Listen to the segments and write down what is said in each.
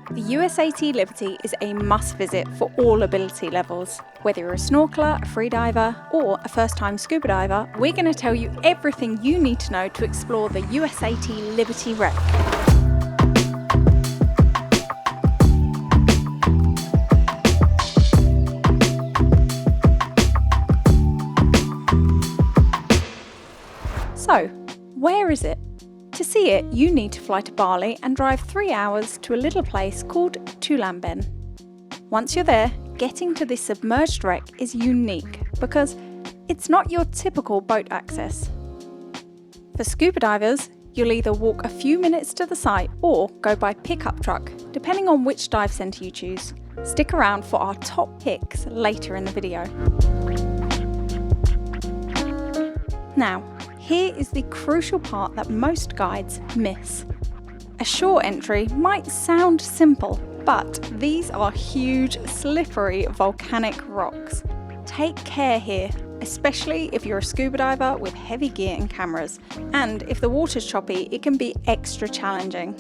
The USAT Liberty is a must-visit for all ability levels. Whether you're a snorkeller, a freediver, or a first-time scuba diver, we're going to tell you everything you need to know to explore the USAT Liberty Wreck. So, where is it? To see it, you need to fly to Bali and drive 3 hours to a little place called Tulamben. Once you're there, getting to this submerged wreck is unique because it's not your typical boat access. For scuba divers, you'll either walk a few minutes to the site or go by pickup truck, depending on which dive centre you choose. Stick around for our top picks later in the video. Now, here is the crucial part that most guides miss. A shore entry might sound simple, but these are huge, slippery volcanic rocks. Take care here, especially if you're a scuba diver with heavy gear and cameras, and if the water's choppy, it can be extra challenging.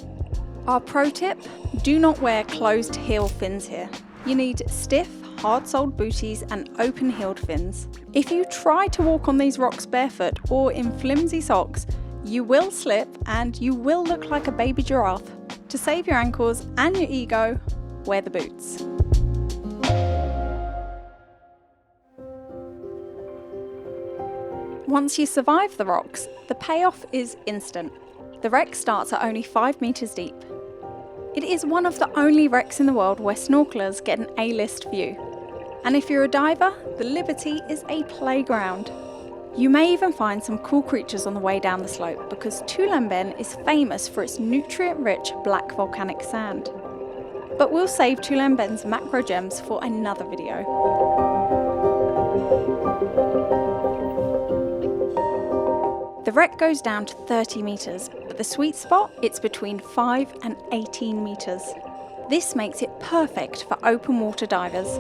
Our pro tip, do not wear closed heel fins here. You need stiff, hard-soled booties and open-heeled fins. If you try to walk on these rocks barefoot or in flimsy socks, you will slip and you will look like a baby giraffe. To save your ankles and your ego, wear the boots. Once you survive the rocks, the payoff is instant. The wreck starts at only 5 meters deep. It is one of the only wrecks in the world where snorkelers get an A-list view. And if you're a diver, the Liberty is a playground. You may even find some cool creatures on the way down the slope because Tulamben is famous for its nutrient-rich black volcanic sand. But we'll save Tulamben's macro gems for another video. The wreck goes down to 30 meters, but the sweet spot, it's between 5 and 18 meters. This makes it perfect for open water divers.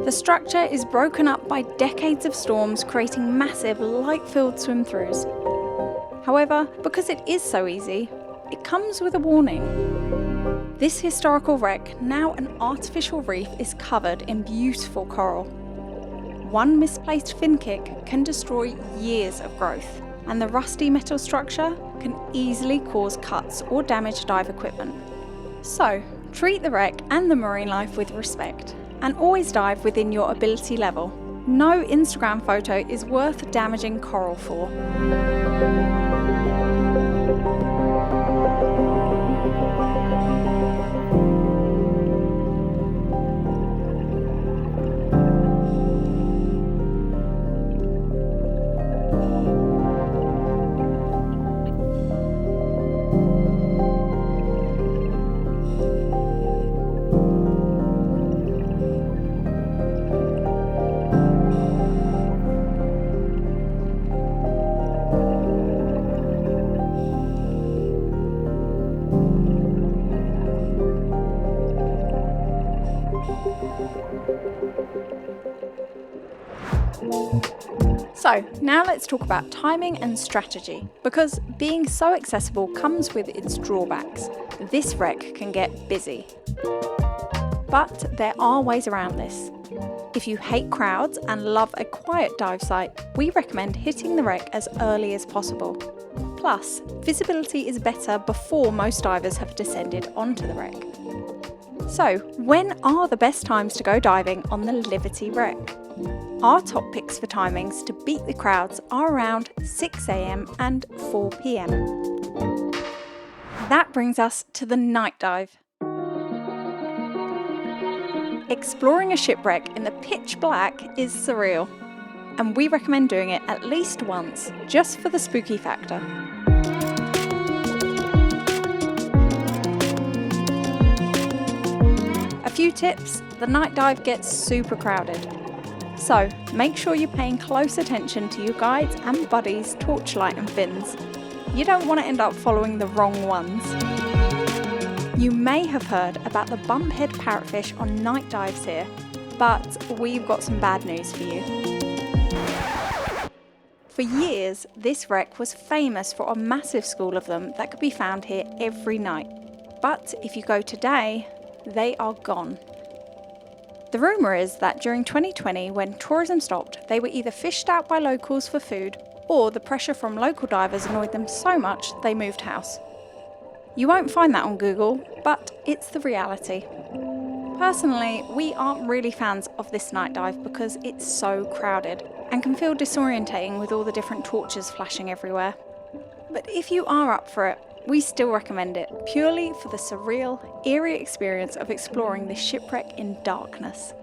The structure is broken up by decades of storms, creating massive light-filled swim-throughs. However, because it is so easy, it comes with a warning. This historical wreck, now an artificial reef, is covered in beautiful coral. One misplaced fin kick can destroy years of growth, and the rusty metal structure can easily cause cuts or damage dive equipment. So, treat the wreck and the marine life with respect, and always dive within your ability level. No Instagram photo is worth damaging coral for. So now let's talk about timing and strategy, because being so accessible comes with its drawbacks. This wreck can get busy. But there are ways around this. If you hate crowds and love a quiet dive site, we recommend hitting the wreck as early as possible. Plus, visibility is better before most divers have descended onto the wreck. So, when are the best times to go diving on the Liberty Wreck? Our top picks for timings to beat the crowds are around 6 AM and 4 PM. That brings us to the night dive. Exploring a shipwreck in the pitch black is surreal, and we recommend doing it at least once, just for the spooky factor. A few tips: the night dive gets super crowded. So, make sure you're paying close attention to your guides and buddies' torchlight and fins. You don't want to end up following the wrong ones. You may have heard about the Bumphead parrotfish on night dives here, but we've got some bad news for you. For years, this wreck was famous for a massive school of them that could be found here every night. But if you go today, they are gone. The rumour is that during 2020, when tourism stopped, they were either fished out by locals for food, or the pressure from local divers annoyed them so much they moved house. You won't find that on Google, but it's the reality. Personally, we aren't really fans of this night dive because it's so crowded and can feel disorientating with all the different torches flashing everywhere. But if you are up for it, we still recommend it, purely for the surreal, eerie experience of exploring this shipwreck in darkness.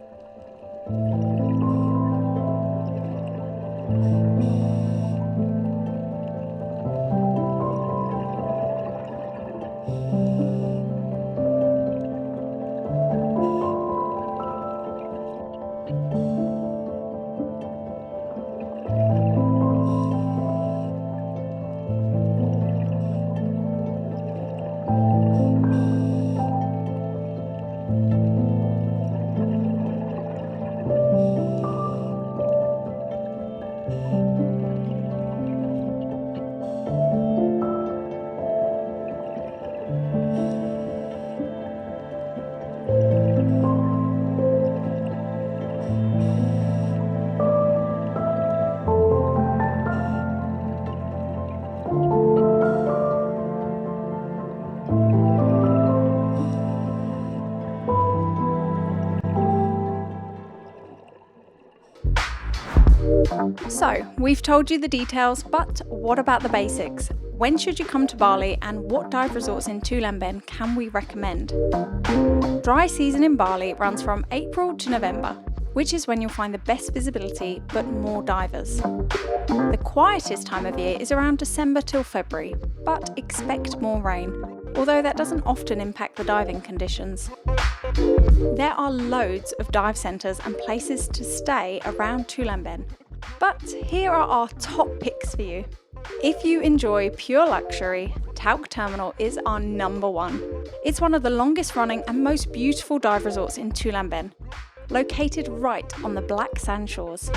So, we've told you the details, but what about the basics? When should you come to Bali, and what dive resorts in Tulamben can we recommend? Dry season in Bali runs from April to November, which is when you'll find the best visibility but more divers. The quietest time of year is around December till February, but expect more rain, although that doesn't often impact the diving conditions. There are loads of dive centres and places to stay around Tulamben, but here are our top picks for you. If you enjoy pure luxury, Tauk Terminal is our number one. It's one of the longest running and most beautiful dive resorts in Tulamben, located right on the black sand shores.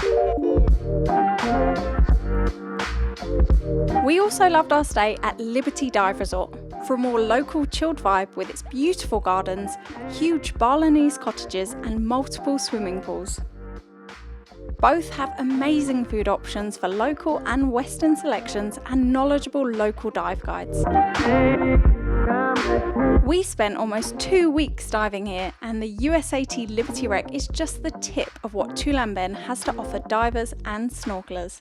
We also loved our stay at Liberty Dive Resort for a more local chilled vibe with its beautiful gardens, huge Balinese cottages and multiple swimming pools. Both have amazing food options for local and Western selections and knowledgeable local dive guides. We spent almost 2 weeks diving here, and the USAT Liberty Wreck is just the tip of what Tulamben has to offer divers and snorkelers.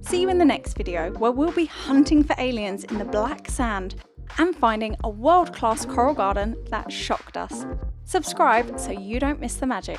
See you in the next video, where we'll be hunting for aliens in the black sand and finding a world-class coral garden that shocked us. Subscribe so you don't miss the magic.